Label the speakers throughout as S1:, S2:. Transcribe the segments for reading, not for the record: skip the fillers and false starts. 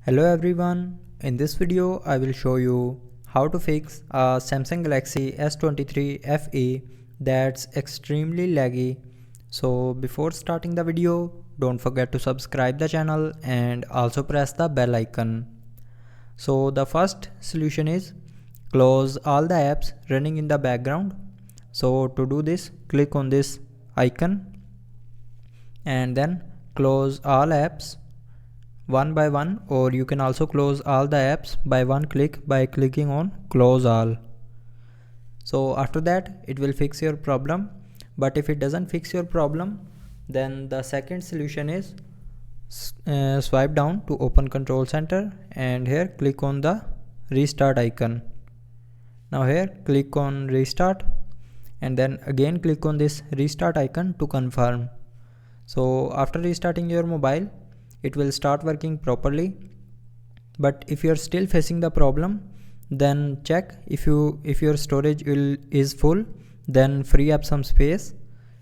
S1: Hello everyone, in this video I will show you how to fix a Samsung Galaxy S23 FE that's extremely laggy. So before starting the video, don't forget to subscribe the channel and also press the bell icon. So the first solution is close all the apps running in the background. So to do this, click on this icon and then close all apps one by one, or you can also close all the apps by one click by clicking on close all. So after that it will fix your problem, but if it doesn't fix your problem, then the second solution is swipe down to open control center and here click on the restart icon. Now here click on restart and then again click on this restart icon to confirm. So after restarting your mobile, it will start working properly. But if you're still facing the problem, then check if your storage is full, then free up some space.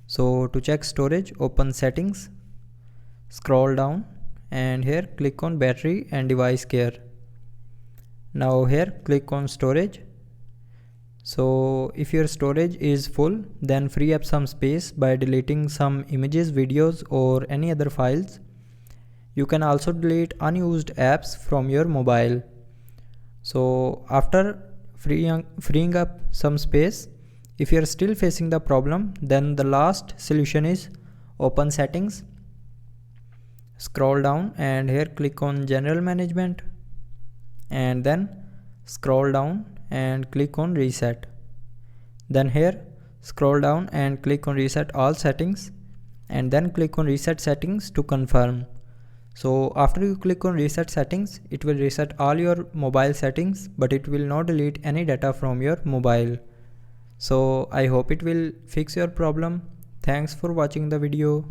S1: So to check storage, open settings, scroll down and here click on battery and device care. Now here click on storage. So if your storage is full, then free up some space by deleting some images, videos or any other files. You can also delete unused apps from your mobile. So after freeing up some space, if you are still facing the problem, then the last solution is open settings, scroll down and here click on general management and then scroll down and click on reset. Then here scroll down and click on reset all settings and then click on reset settings to confirm. So after you click on reset settings, it will reset all your mobile settings, but it will not delete any data from your mobile. So I hope it will fix your problem. Thanks for watching the video.